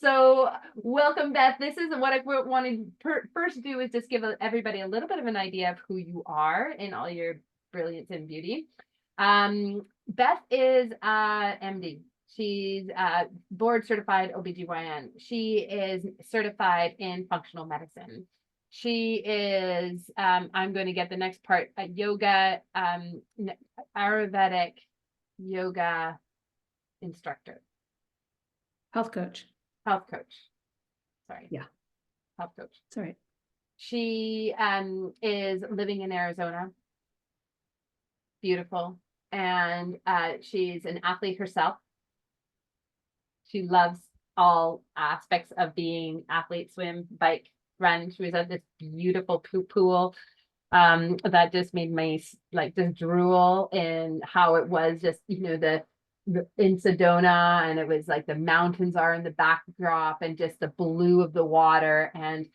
So welcome, Beth. This is what I want to first do is just give everybody a little bit of an idea of who you are in all your brilliance and beauty. Beth is MD. She's board certified OBGYN. She is certified in functional medicine. She is, I'm going to get the next part, a yoga, Ayurvedic yoga instructor. Health coach. Health coach. Sorry. Yeah. Health coach. Sorry. She is living in Arizona. Beautiful. And she's an athlete herself. She loves all aspects of being athlete, swim, bike, run. She was at this beautiful pool that just made me like just drool in how it was just, the in Sedona, and it was like the mountains are in the backdrop and just the blue of the water, and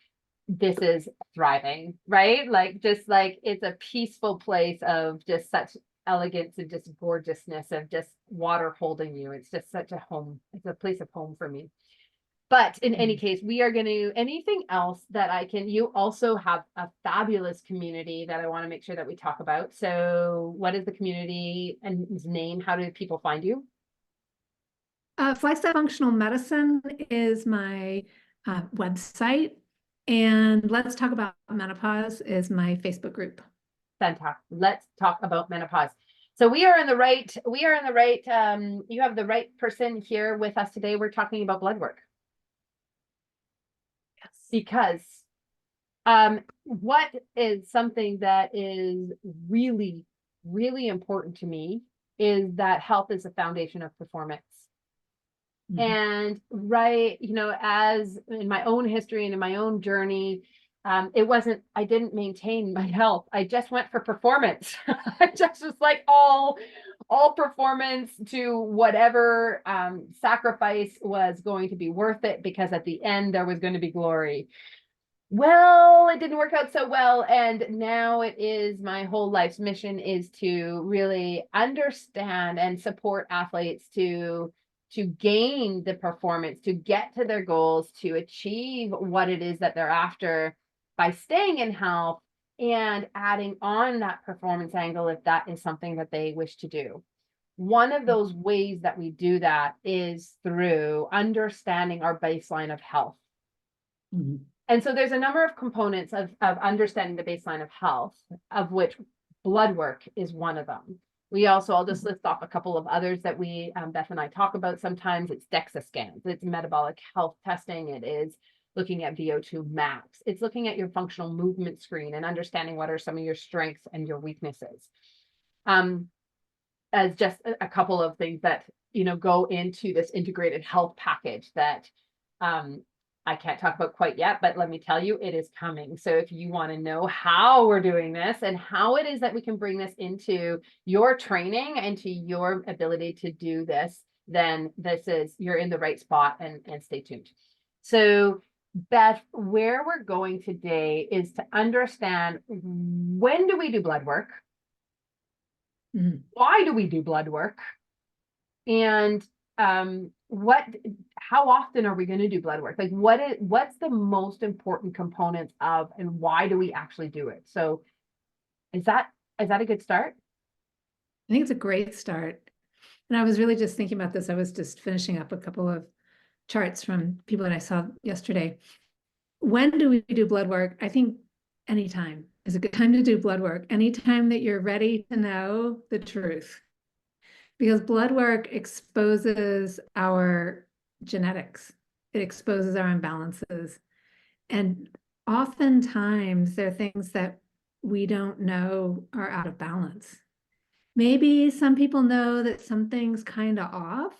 this is thriving, right? Like just like it's a peaceful place of just such elegance and just gorgeousness of just water holding you. It's just such a home. It's a place of home for me. But in any case, we are going to, anything else that you also have a fabulous community that I want to make sure that we talk about. So what is the community and its name? How do people find you? Flagstaff Functional Medicine is my website, and Let's Talk About Menopause is my Facebook group. Fantastic. Let's talk about menopause. So you have the right person here with us today. We're talking about blood work. Because what is something that is really, really important to me is that health is the foundation of performance. Mm-hmm. And as in my own history and in my own journey, I didn't maintain my health. I just went for performance. I just was like all performance to whatever sacrifice was going to be worth it, because at the end there was going to be glory. Well, it didn't work out so well. And now it is my whole life's mission is to really understand and support athletes to gain the performance, to get to their goals, to achieve what it is that they're after by staying in health and adding on that performance angle if that is something that they wish to do. One of those ways that we do that is through understanding our baseline of health. Mm-hmm. And so there's a number of components of understanding the baseline of health, of which blood work is one of them. I'll just list off a couple of others that Beth and I talk about sometimes. It's DEXA scans, it's metabolic health testing, it is looking at VO2 max, it's looking at your functional movement screen and understanding what are some of your strengths and your weaknesses. As just a couple of things that, go into this integrated health package that I can't talk about quite yet, but let me tell you, it is coming. So if you want to know how we're doing this and how it is that we can bring this into your training and to your ability to do this, then you're in the right spot, and stay tuned. So Beth, where we're going today is to understand, when do we do blood work? Mm-hmm. Why do we do blood work? And how often are we going to do blood work? Like what's the most important components of, and why do we actually do it? So is that a good start? I think it's a great start. And I was really just thinking about this. I was just finishing up a couple of charts from people that I saw yesterday. When do we do blood work? I think anytime is a good time to do blood work. Anytime that you're ready to know the truth. Because blood work exposes our genetics. It exposes our imbalances. And oftentimes there are things that we don't know are out of balance. Maybe some people know that something's kind of off,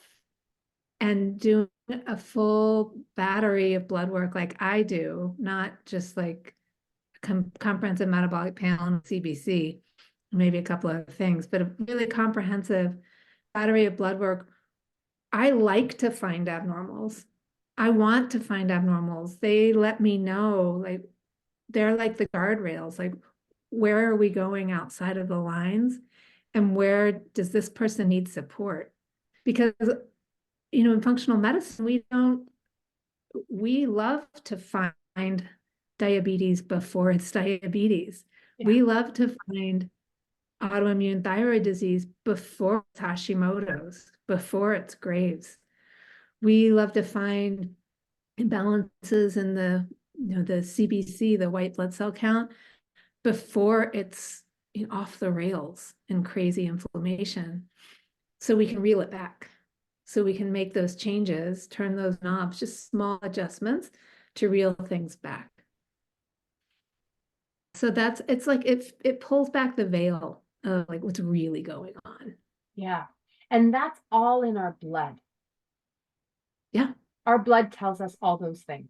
and doing a full battery of blood work like I do, not just like a comprehensive metabolic panel and CBC, maybe a couple of things, but a really comprehensive battery of blood work. I like to find abnormals. I want to find abnormals. They let me know, like, they're like the guardrails, like, where are we going outside of the lines, and where does this person need support? Because, in functional medicine, we don't we love to find diabetes before it's diabetes. Yeah. We love to find autoimmune thyroid disease before it's Hashimoto's, before it's Graves. We love to find imbalances in the CBC, the white blood cell count, before it's off the rails and crazy inflammation. So we can reel it back. So we can make those changes, turn those knobs, just small adjustments to reel things back. So it's like it pulls back the veil of like what's really going on. Yeah. And that's all in our blood. Yeah. Our blood tells us all those things.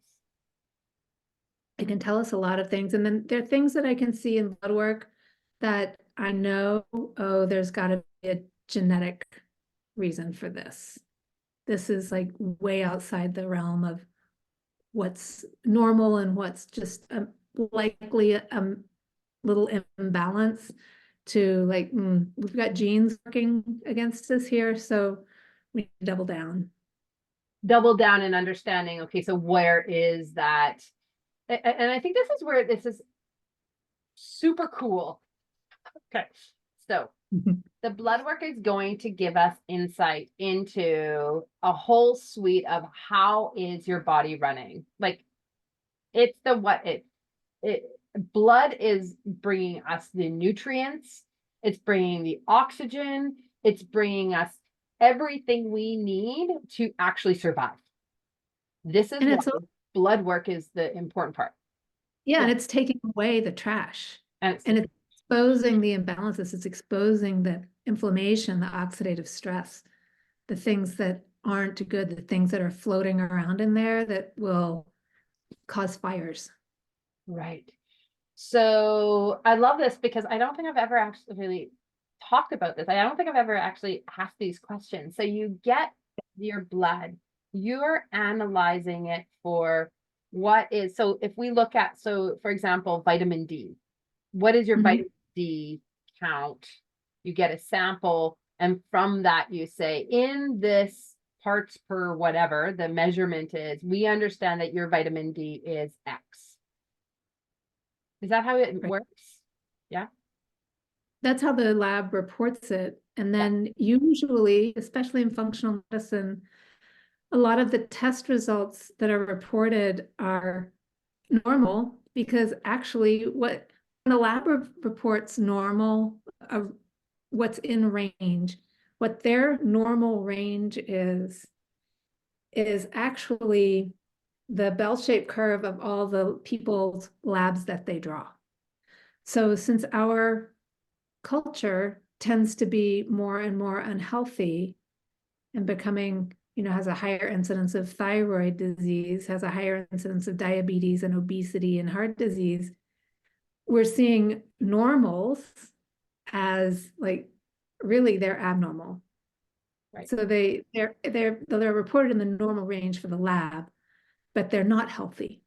It can tell us a lot of things. And then there are things that I can see in blood work that I know, oh, there's got to be a genetic reason for this. This is like way outside the realm of what's normal and what's just likely a little imbalance to like, we've got genes working against us here, so we need to double down. Double down in understanding, okay, so where is that? And I think this is where this is super cool. Okay, so the blood work is going to give us insight into a whole suite of how is your body running. Like it's the what it blood is bringing us the nutrients, it's bringing the oxygen, it's bringing us everything we need to actually survive. This is why blood work is the important part. Yeah, and it's taking away the trash. And it's exposing the imbalances. It's exposing the inflammation, the oxidative stress, the things that aren't good, the things that are floating around in there that will cause fires. Right. So I love this because I don't think I've ever actually really talked about this. I don't think I've ever actually asked these questions. So you get your blood, you're analyzing it for what is, so if we look at, so for example, vitamin D, what is your vitamin D count? You get a sample, and from that you say, in this parts per whatever the measurement is, we understand that your vitamin D is X. Is that how it works? Yeah. That's how the lab reports it. And then usually, especially in functional medicine, a lot of the test results that are reported are normal because actually what the lab reports normal, what's in range, what their normal range is actually the bell-shaped curve of all the people's labs that they draw. So since our culture tends to be more and more unhealthy and becoming, has a higher incidence of thyroid disease, has a higher incidence of diabetes and obesity and heart disease, we're seeing normals as like, really they're abnormal. Right. So they're reported in the normal range for the lab, but they're not healthy.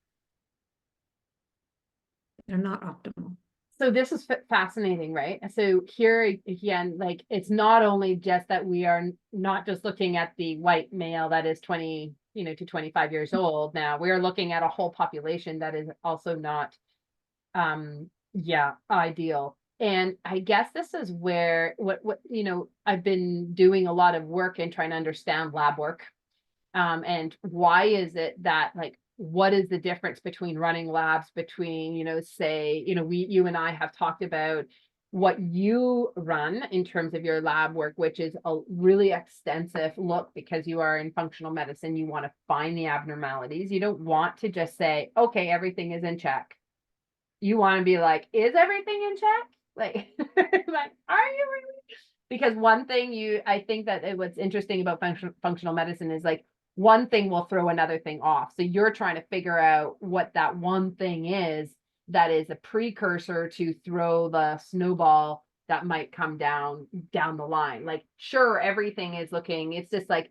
They're not optimal. So this is fascinating, right? So here again, like it's not only just that we are not just looking at the white male that is 20, to 25 years old. Now we are looking at a whole population that is also not, ideal. And I guess this is where what I've been doing a lot of work in trying to understand lab work. And why is it that like, what is the difference between running labs between, say, you and I have talked about what you run in terms of your lab work, which is a really extensive look because you are in functional medicine. You want to find the abnormalities. You don't want to just say, okay, everything is in check. You want to be like, is everything in check? Like, like, are you really? Because one thing I think that what's interesting about functional medicine is like, one thing will throw another thing off. So you're trying to figure out what that one thing is that is a precursor to throw the snowball that might come down the line. Like, sure, everything is looking, it's just like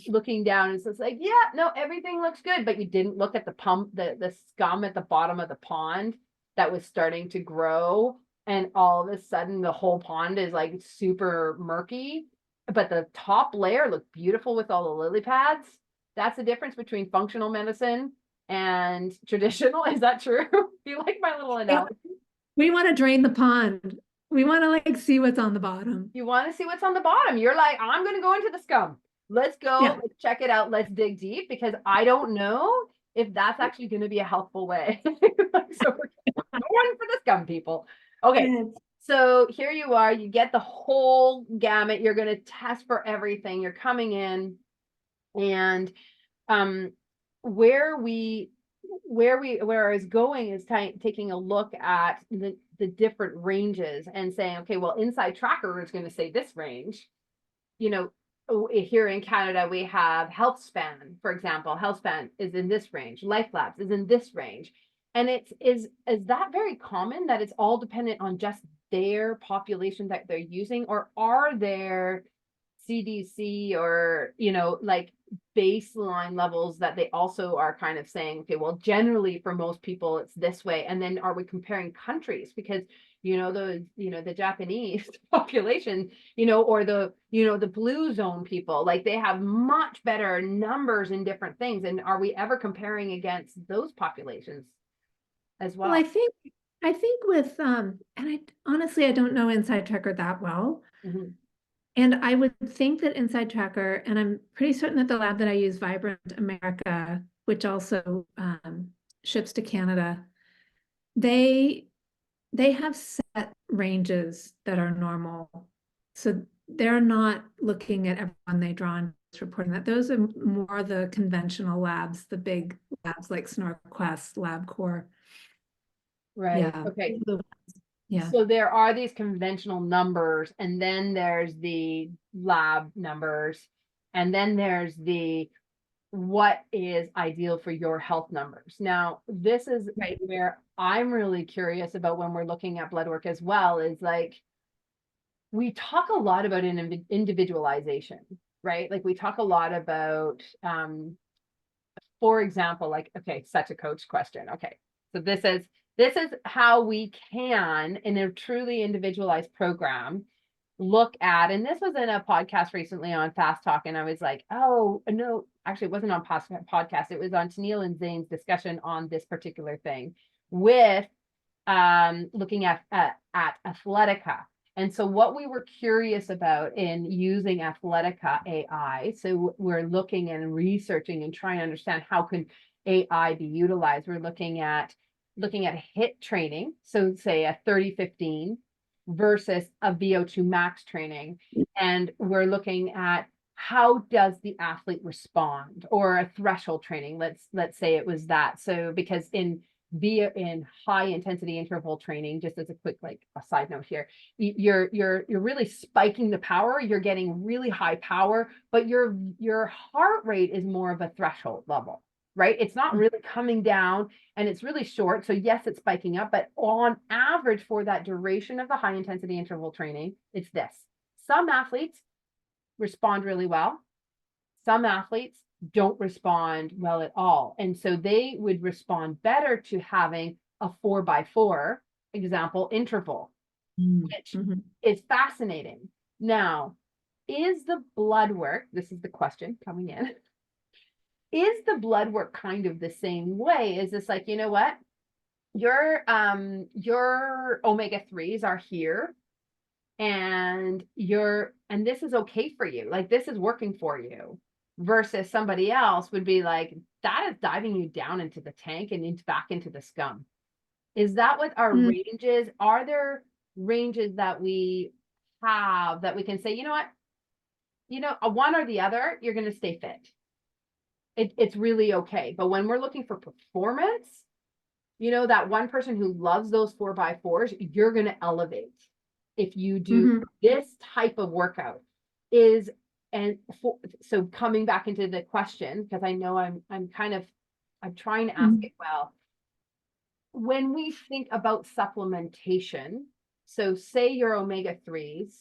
looking down, it's just like, yeah, no, everything looks good, but you didn't look at the the scum at the bottom of the pond that was starting to grow. And all of a sudden the whole pond is like super murky, but the top layer looked beautiful with all the lily pads. That's the difference between functional medicine and traditional. Is that true? Do you like my little analogy? We want to drain the pond. We want to like see what's on the bottom. You want to see what's on the bottom. You're like, I'm going to go into the scum. Let's go, Yeah. let's check it out. Let's dig deep, because I don't know if that's actually going to be a helpful way. So we're going for the scum, people. Okay. Yes. So here you are, you get the whole gamut. You're going to test for everything. You're coming in, and where I was going is taking a look at the different ranges and saying, okay, well, Inside Tracker is going to say this range. You know, here in Canada, we have HealthSpan, for example. HealthSpan is in this range. Life Labs is in this range. And is that very common, that it's all dependent on just their population that they're using, or are there CDC or, like baseline levels that they also are kind of saying, okay, well, generally for most people, it's this way. And then are we comparing countries? Because, the Japanese population, or the blue zone people, like they have much better numbers in different things. And are we ever comparing against those populations as well? Well, I think with and I honestly I don't know Inside Tracker that well. Mm-hmm. And I would think that Inside Tracker, and I'm pretty certain that the lab that I use, Vibrant America, which also ships to Canada, they have set ranges that are normal. So they're not looking at everyone they draw and reporting that. Those are more the conventional labs, the big labs like SnorQuest, LabCorp. Right. Yeah. Okay. Yeah. So there are these conventional numbers, and then there's the lab numbers, and then there's the what is ideal for your health numbers. Now, this is Right. where I'm really curious about when we're looking at blood work as well, is like, we talk a lot about individualization, right? Like we talk a lot about, for example, like, okay, such a coach question. Okay. So this is how we can, in a truly individualized program, look at, and this was in a podcast recently on Fast Talk, and I was like, oh no, actually it wasn't on podcast, it was on Tennille and Zane's discussion on this particular thing with looking at Athletica. And so what we were curious about in using Athletica AI, so we're looking and researching and trying to understand how can AI be utilized. We're looking at HIIT training, so say a 30-15 versus a VO2 max training. And we're looking at how does the athlete respond, or a threshold training. Let's say it was that. So because in high intensity interval training, just as a quick, like a side note here, you're really spiking the power, you're getting really high power, but your heart rate is more of a threshold level, right? It's not really coming down, and it's really short. So yes, it's spiking up, but on average for that duration of the high intensity interval training, it's this. Some athletes respond really well. Some athletes don't respond well at all. And so they would respond better to having a 4x4 example interval, which is fascinating. Now, is the blood work, this is the question coming in, is the blood work kind of the same way? Is this like, you know what? Your omega-3s are here, and this is okay for you. Like this is working for you, versus somebody else would be like, that is diving you down into the tank and back into the scum. Is that what our ranges? Are there ranges that we have that we can say, you know what, one or the other, you're going to stay fit. It's really okay. But when we're looking for performance, that one person who loves those 4x4s, you're going to elevate if you do this type of workout. So coming back into the question, because I know I'm trying to ask it well. When we think about supplementation, so say your omega-3s,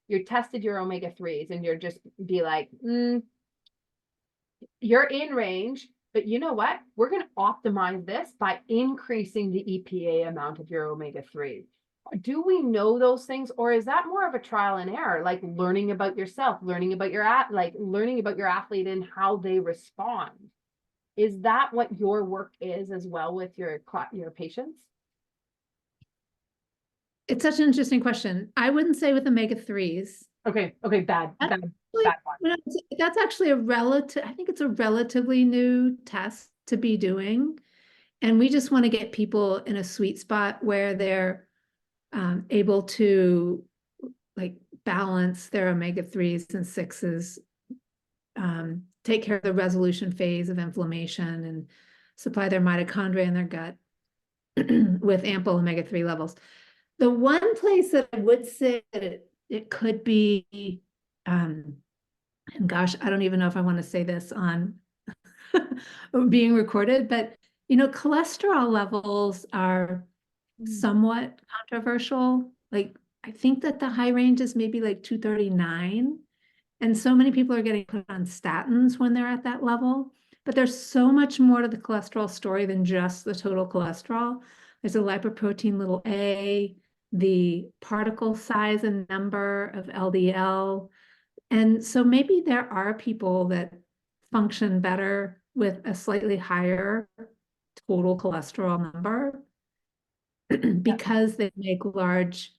you tested your omega-3s, and you're just be like, you're in range, but you know what? We're going to optimize this by increasing the EPA amount of your omega-3. do we know those things, or is that more of a trial and error, like learning about yourself, learning about learning about your athlete and how they respond? Is that what your work is as well with your patients? It's such an interesting question. I wouldn't say with omega-3s. Okay, bad one. That's actually I think it's a relatively new test to be doing. And we just want to get people in a sweet spot where they're able to like balance their omega-3s and 6s, take care of the resolution phase of inflammation and supply their mitochondria in their gut with ample omega-3 levels. The one place that I would say that it could be, and gosh, I don't even know if I want to say this on being recorded, but cholesterol levels are somewhat controversial. Like, I think that the high range is maybe like 239. And so many people are getting put on statins when they're at that level. But there's so much more to the cholesterol story than just the total cholesterol. There's a lipoprotein little a, the particle size and number of LDL. And so maybe there are people that function better with a slightly higher total cholesterol number because they make large,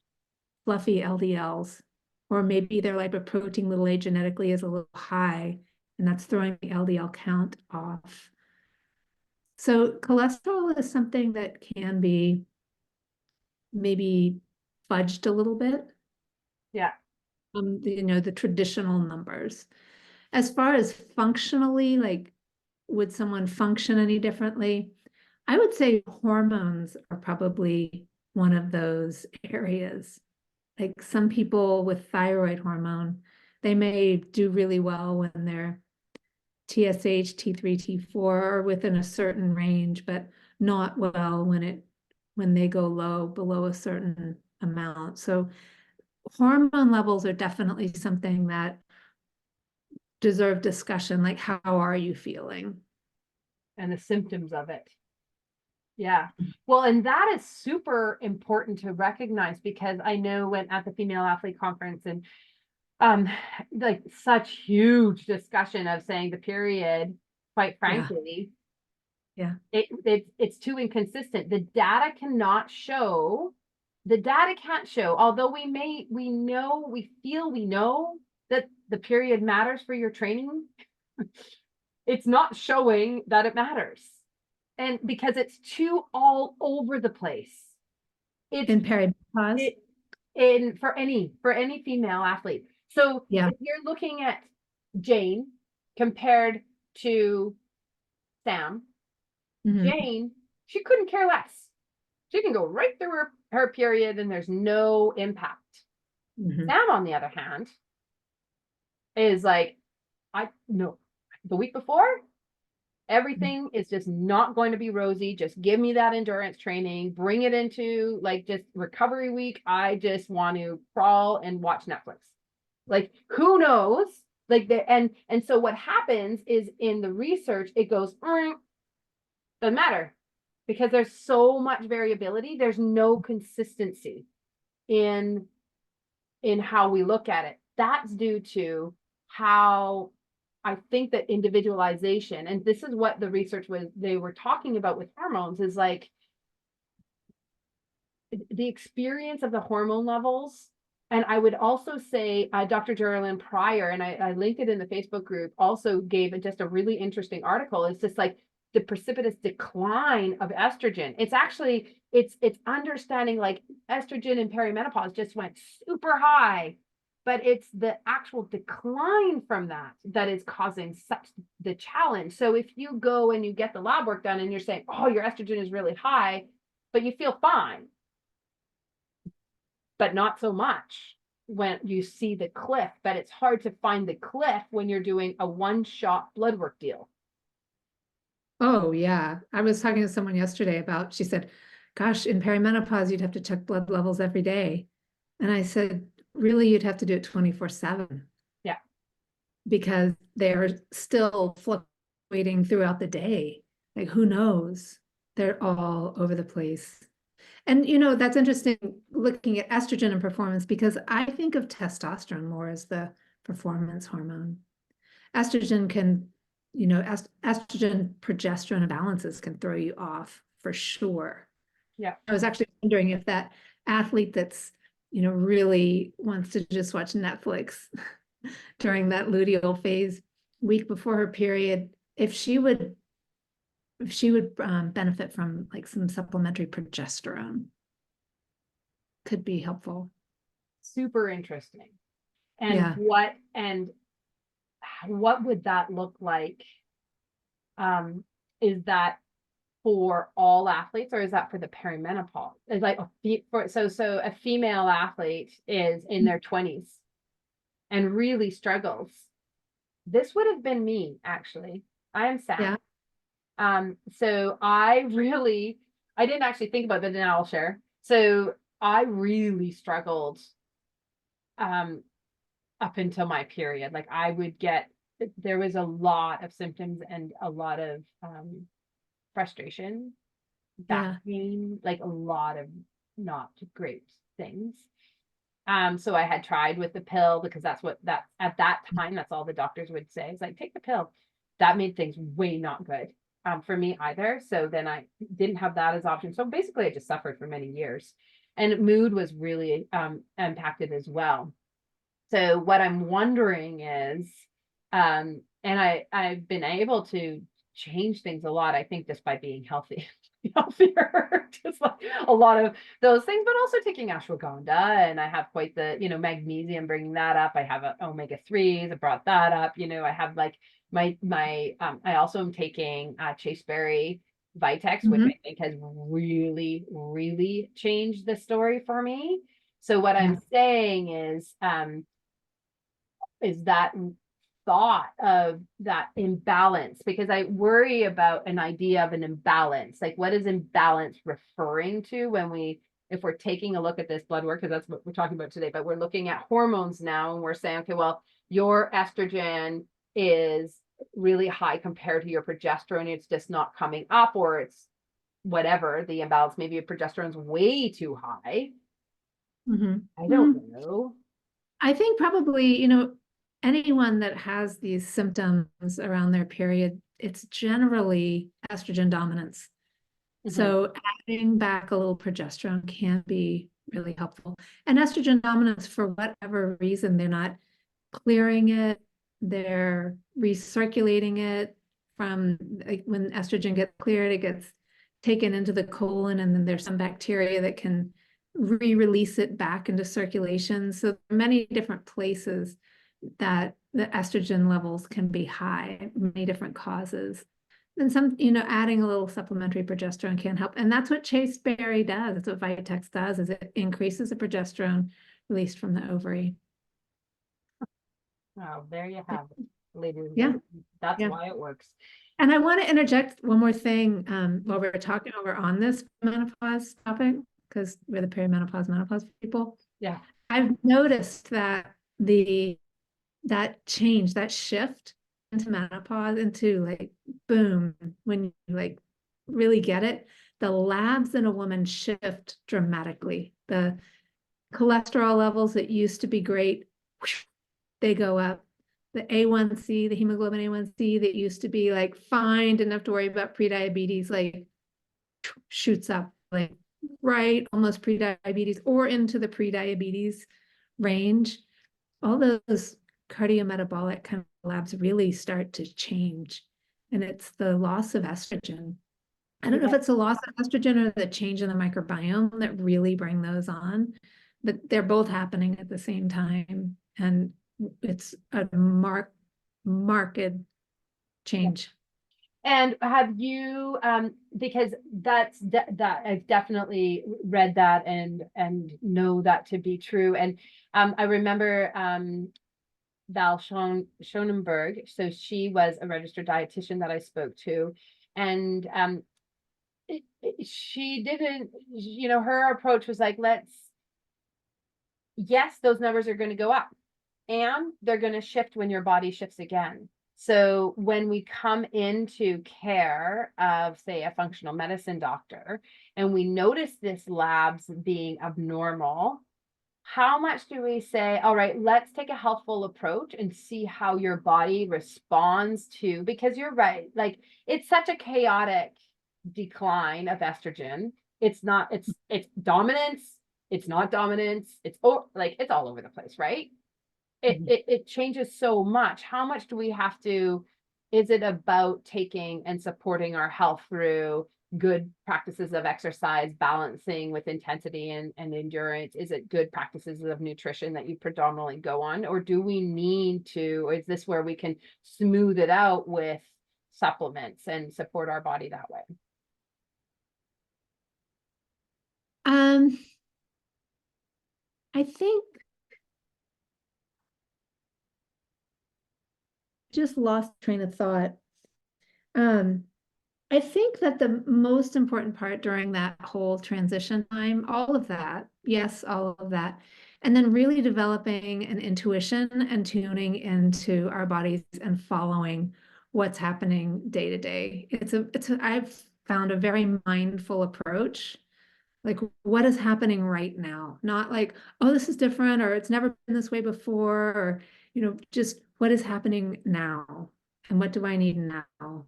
fluffy LDLs, or maybe their lipoprotein little a genetically is a little high, and that's throwing the LDL count off. So cholesterol is something that can be maybe fudged a little bit. Yeah. The traditional numbers. As far as functionally, like, would someone function any differently? I would say hormones are probably one of those areas. Like some people with thyroid hormone, they may do really well when they're TSH, T3, T4 are within a certain range, but not well when they go low below a certain amount. So hormone levels are definitely something that deserve discussion. Like, how are you feeling? And the symptoms of it. Yeah. Well, and that is super important to recognize, because I know when at the Female Athlete Conference, and like such huge discussion of saying the period, quite frankly, Yeah. It's too inconsistent. The data can't show, although we know that the period matters for your training, it's not showing that it matters. And because it's too all over the place. It's In perimenopause. for any female athlete. So Yeah. if you're looking at Jane compared to Sam, Jane, she couldn't care less. She can go right through her period and there's no impact. Sam, on the other hand, is like, the week before, everything is just not going to be rosy. Just give me that endurance training, bring it into like just recovery week. I just want to crawl and watch Netflix. Like, who knows? Like, and so what happens is in the research, it goes, doesn't matter, because there's so much variability. There's no consistency in how we look at it. That's due to how I think that individualization, and this is what the research they were talking about with hormones, is like the experience of the hormone levels. And I would also say Dr. Geraldine Pryor, and I linked it in the Facebook group, also gave just a really interesting article. It's just like the precipitous decline of estrogen. It's actually, it's understanding like estrogen in perimenopause just went super high, but it's the actual decline from that is causing such the challenge. So if you go and you get the lab work done and you're saying, oh, your estrogen is really high, but you feel fine, but not so much when you see the cliff. But it's hard to find the cliff when you're doing a one-shot blood work deal. Oh, yeah. I was talking to someone yesterday about, she said, gosh, in perimenopause, you'd have to check blood levels every day. And I said, really, you'd have to do it 24/7. Yeah. Because they're still fluctuating throughout the day. Like, who knows? They're all over the place. And that's interesting looking at estrogen and performance, because I think of testosterone more as the performance hormone. Estrogen can, estrogen progesterone imbalances can throw you off for sure. Yeah. I was actually wondering if that athlete that's, really wants to just watch Netflix during that luteal phase week before her period, if she would benefit from like some supplementary progesterone, could be helpful. Super interesting. And Yeah. what would that look like? Is that for all athletes, or is that for the perimenopause? It's like so a female athlete is in their 20s and really struggles. This would have been me, actually. I am sad. Yeah. So I didn't actually think about that, and I'll share. So I really struggled up until my period. Like there was a lot of symptoms and a lot of frustration, back pain, like a lot of not great things. So I had tried with the pill, because at that time, that's all the doctors would say. It's like, take the pill. That made things way not good for me either. So then I didn't have that as option. So basically I just suffered for many years, and mood was really impacted as well. So what I'm wondering is, and I've been able to change things a lot, I think, just by being healthier, just like a lot of those things, but also taking ashwagandha, and I have quite the, magnesium, bringing that up. I have omega-3s, I brought that up. I have like my I also am taking chaseberry Vitex, which I think has really, really changed the story for me. So what I'm saying is that thought of that imbalance, because I worry about an idea of an imbalance. Like, what is imbalance referring to if we're taking a look at this blood work, because that's what we're talking about today, but we're looking at hormones now, and we're saying, okay, well, your estrogen is really high compared to your progesterone. It's just not coming up, or it's whatever the imbalance. Maybe your progesterone's way too high. I don't know. I think probably, anyone that has these symptoms around their period, it's generally estrogen dominance. So adding back a little progesterone can be really helpful. And estrogen dominance, for whatever reason, they're not clearing it, they're recirculating it from, like, when estrogen gets cleared, it gets taken into the colon, and then there's some bacteria that can re-release it back into circulation. So many different places that the estrogen levels can be high, many different causes. And some, adding a little supplementary progesterone can help. And that's what chaseberry does. That's what Vitex does, is it increases the progesterone released from the ovary. Oh, there you have it, ladies. Yeah. That's why it works. And I want to interject one more thing while we're on this menopause topic, because we're the perimenopause, menopause people. Yeah. I've noticed that that change, that shift into menopause, into like, boom, when you like really get it, the labs in a woman shift dramatically. The cholesterol levels that used to be great, they go up. The A1C, the hemoglobin A1C that used to be like fine, didn't have to worry about prediabetes, like shoots up, like right, almost prediabetes or into the prediabetes range. All those cardiometabolic kind of labs really start to change. And it's the loss of estrogen. I don't know if it's a loss of estrogen or the change in the microbiome that really bring those on, but they're both happening at the same time. And it's a marked change. And have you, because that I've definitely read that and know that to be true. And I remember Val Schonenberg. So she was a registered dietitian that I spoke to, and she didn't, her approach was like, yes, those numbers are going to go up, and they're going to shift when your body shifts again. So when we come into care of, say, a functional medicine doctor, and we notice this labs being abnormal, how much do we say, all right, let's take a healthful approach and see how your body responds to, because you're right, like it's such a chaotic decline of estrogen. It's not, it's dominance, it's not dominance, it's like it's all over the place, right? It changes so much. How much do we have to, is it about taking and supporting our health through good practices of exercise, balancing with intensity and endurance? Is it good practices of nutrition that you predominantly go on? Or do we need to, or is this where we can smooth it out with supplements and support our body that way? I think just lost train of thought. I think that the most important part during that whole transition time, all of that, yes, all of that, and then really developing an intuition and tuning into our bodies and following what's happening day to day. I've found a very mindful approach. Like, what is happening right now? Not like, oh, this is different, or it's never been this way before, or, just what is happening now, and what do I need now?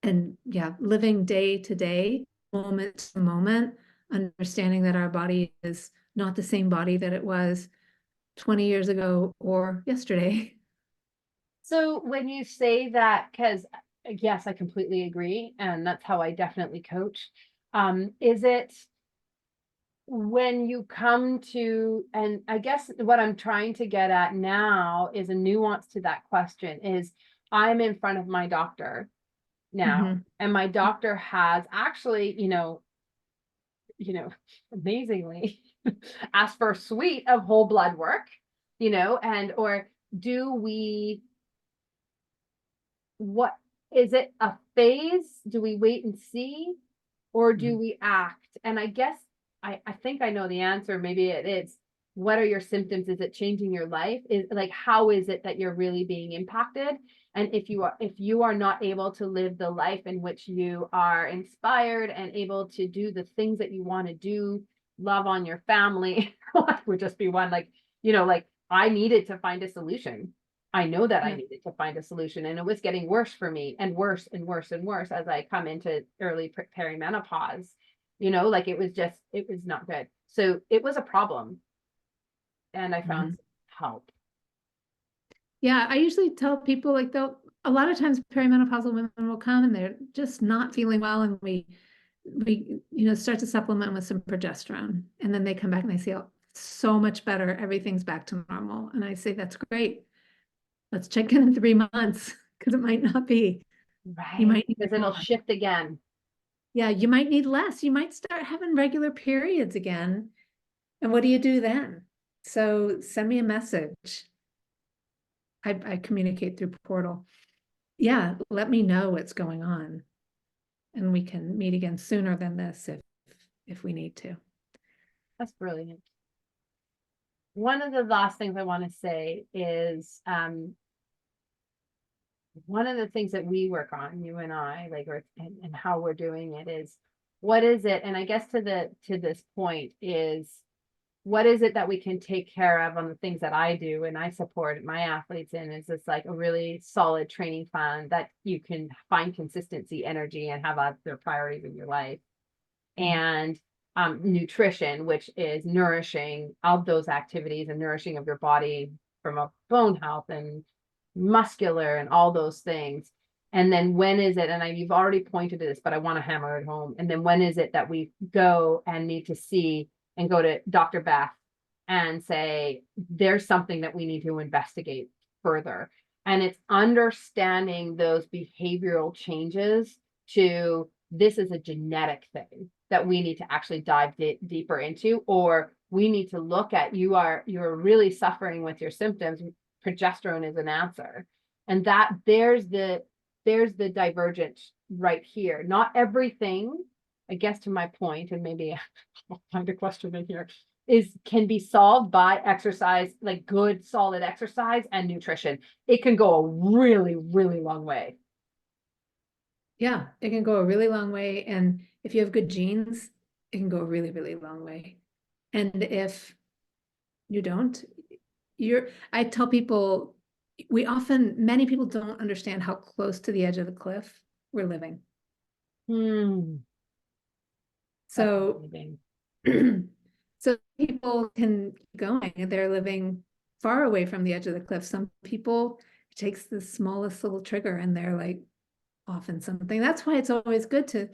And yeah, living day to day, moment to moment, understanding that our body is not the same body that it was 20 years ago or yesterday. So when you say that, because yes, I completely agree, and that's how I definitely coach. Is it when you come to, and I guess what I'm trying to get at now is a nuance to that question is, I'm in front of my doctor now, and my doctor has actually, amazingly asked for a suite of whole blood work, and or do we, what is it, a phase? Do we wait and see, or do we act? And I guess I think I know the answer. Maybe it is, what are your symptoms? Is it changing your life? Is like, how is it that you're really being impacted? And if you are not able to live the life in which you are inspired and able to do the things that you want to do, love on your family, would just be one, like, like I needed to find a solution. I know that I needed to find a solution, and it was getting worse for me, and worse and worse and worse as I come into early perimenopause. Like it was not good. So it was a problem, and I found help. Yeah, I usually tell people like a lot of times perimenopausal women will come and they're just not feeling well, and we start to supplement with some progesterone, and then they come back and they say, oh, so much better, everything's back to normal. And I say, that's great. Let's check in 3 months, because it might not be. You Right. might need Because it'll more. shift again. Yeah, you might need less. You might start having regular periods again. And what do you do then? So send me a message. I communicate through Portal. Yeah, let me know what's going on, and we can meet again sooner than this if we need to. That's brilliant. One of the last things I want to say is one of the things that we work on, you and I, like, and how we're doing it is, what is it? And I guess to this point is, what is it that we can take care of on the things that I do and I support my athletes in? Is this like a really solid training plan that you can find consistency, energy, and have other priorities in your life? And nutrition, which is nourishing of those activities and nourishing of your body from a bone health and muscular and all those things. And then when is it, and you've already pointed to this, but I want to hammer it home. And then when is it that we go and need to see and go to Dr. Beth and say, there's something that we need to investigate further? And it's understanding those behavioral changes to, this is a genetic thing that we need to actually dive deeper into, or we need to look at, you're really suffering with your symptoms. Progesterone is an answer. And that there's the divergence right here. Not everything, I guess, to my point, and maybe I'll find a question in here. can be solved by exercise, like good, solid exercise and nutrition. It can go a really, really long way. Yeah, it can go a really long way. And if you have good genes, it can go a really, really long way. And if you don't, I tell people, many people don't understand how close to the edge of the cliff we're living. That's So, amazing. so people can keep going and they're living far away from the edge of the cliff. Some people, it takes the smallest little trigger and they're like off in something. That's why it's always good to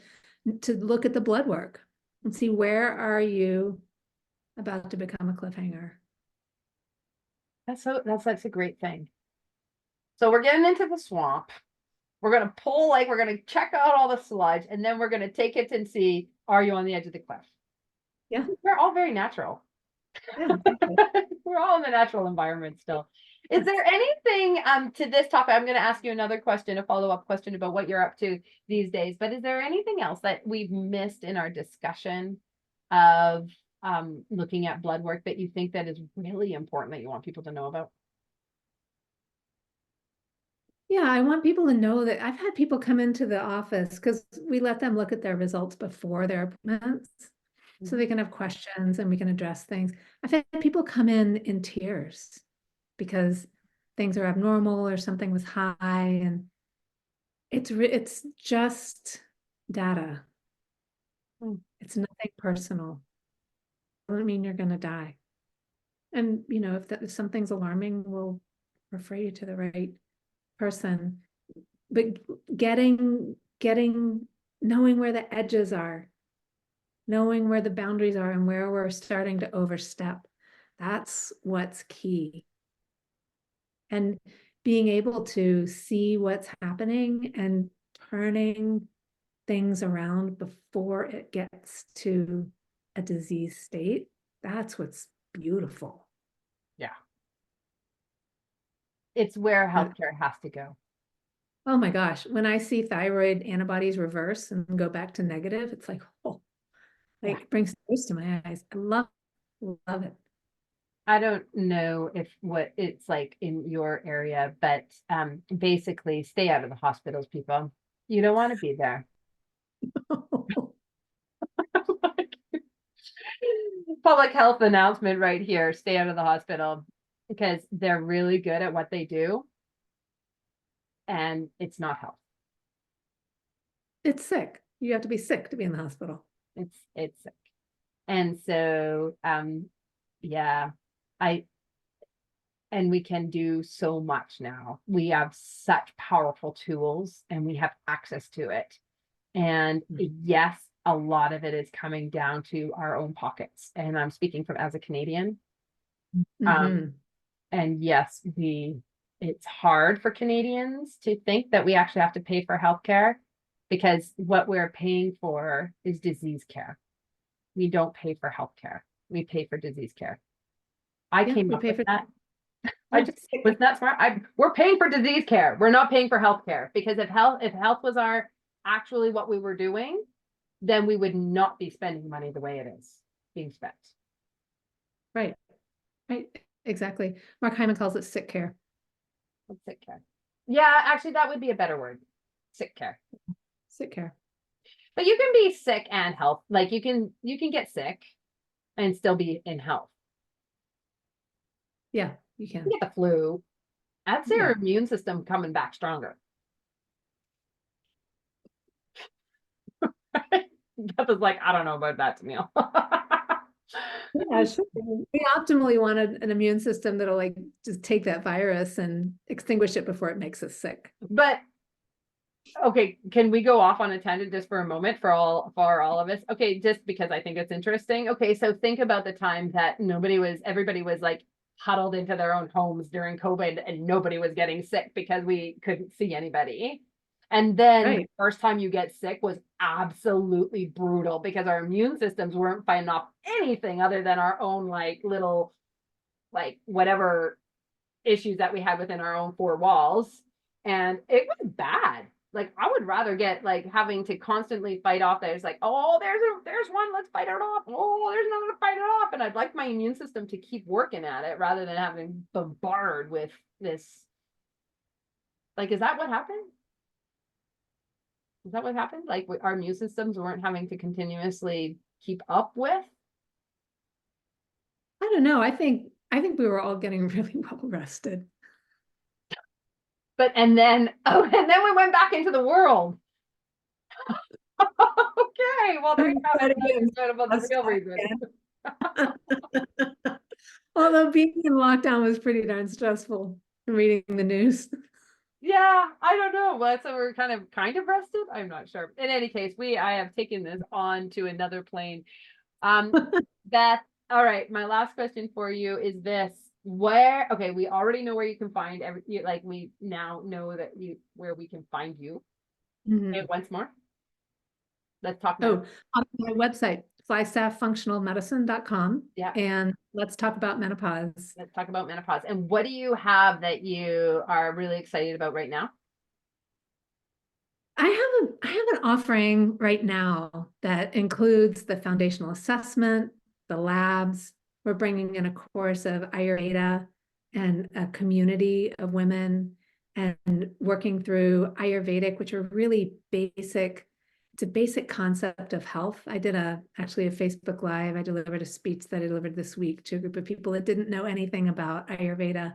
look at the blood work and see where are you about to become a cliffhanger. That's a great thing. So we're getting into the swamp. We're gonna we're gonna check out all the sludge, and then we're gonna take it and see, are you on the edge of the cliff? Yeah. We're all very natural. Yeah, exactly. We're all in the natural environment still. Is there anything to this topic? I'm going to ask you another question, a follow-up question about what you're up to these days. But is there anything else that we've missed in our discussion of looking at blood work that you think that is really important that you want people to know about? Yeah, I want people to know that I've had people come into the office because we let them look at their results before their appointments so they can have questions and we can address things. I've had people come in tears because things are abnormal or something was high, and it's just data. It's nothing personal. Doesn't mean you're going to die. And if something's alarming, we'll refer you to the right person. But knowing where the edges are, knowing where the boundaries are and where we're starting to overstep, that's what's key. And being able to see what's happening and turning things around before it gets to a disease state, that's what's beautiful. Yeah. It's where healthcare has to go. Oh my gosh, when I see thyroid antibodies reverse and go back to negative, it's like, oh, it brings tears to my eyes. I love it. I don't know if what it's like in your area, but basically stay out of the hospitals, people. You don't want to be there. Public health announcement right here, stay out of the hospital because they're really good at what they do and it's not health. It's sick. You have to be sick to be in the hospital. It's sick. And so yeah, and we can do so much now. We have such powerful tools and we have access to it. And yes, a lot of it is coming down to our own pockets. And I'm speaking from as a Canadian. And yes, it's hard for Canadians to think that we actually have to pay for healthcare because what we're paying for is disease care. We don't pay for healthcare. We pay for disease care. I came up with that. I just was not smart. We're paying for disease care. We're not paying for healthcare because if health was actually what we were doing, then we would not be spending money the way it is being spent. Right. Exactly. Mark Hyman calls it sick care. Sick care. Yeah, actually, that would be a better word. Sick care. Sick care. But you can be sick and health. Like you can get sick and still be in health. Yeah, you can. You get the flu. That's your immune system coming back stronger. Beth was like, I don't know about that, Tamil. Yeah, sure. We optimally want an immune system that'll like just take that virus and extinguish it before it makes us sick. But okay, can we go off on a tangent just for a moment for all of us? Okay, just because I think it's interesting. Okay, so think about the time that everybody was like huddled into their own homes during COVID and nobody was getting sick because we couldn't see anybody. And then the first time you get sick was absolutely brutal because our immune systems weren't fighting off anything other than our own like little, like whatever issues that we had within our own four walls. And it was bad. like, I would rather get like having to constantly fight off that. It's like, oh, there's one, let's fight it off. Oh, there's another to fight it off. And I'd like my immune system to keep working at it rather than having bombarded with this. Like, is that what happened? Is that what happened? Like our immune systems weren't having to continuously keep up with? I don't know. I think we were all getting really well rested. But and then we went back into the world. Okay, well there you have it. About the real reason. Although being in lockdown was pretty darn stressful, reading the news. Yeah, I don't know. Well, so we're kind of rested. I'm not sure. In any case, I have taken this on to another plane. Beth, all right, my last question for you is this. Okay, we already know where you can find like we now know that where we can find you. Okay, once more. Let's talk about on my website, flagstafffunctionalmedicine.com. Yeah. And let's talk about menopause. Let's talk about menopause. And what do you have that you are really excited about right now? I have an offering right now that includes the foundational assessment, the labs. We're bringing in a course of Ayurveda and a community of women and working through Ayurvedic, which are really basic. It's a basic concept of health. I did actually a Facebook Live. I delivered a speech that I delivered this week to a group of people that didn't know anything about Ayurveda.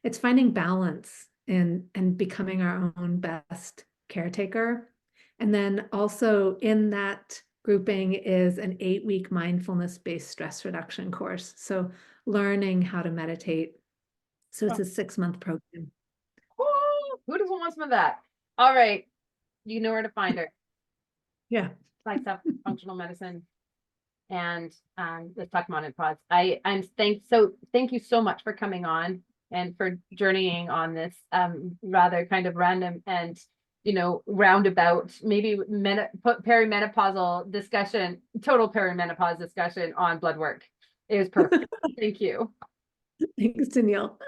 It's finding balance and becoming our own best caretaker. And then also in that grouping is an 8-week mindfulness-based stress reduction course. So learning how to meditate. So it's a 6-month program. Oh, who doesn't want some of that? All right. You know where to find her. Yeah. Flagstaff Functional Medicine. And let's talk menopause. Thank you so much for coming on and for journeying on this rather kind of random and roundabout, maybe perimenopausal discussion, total perimenopause discussion on blood work. It was perfect. Thank you. Thanks, Danielle.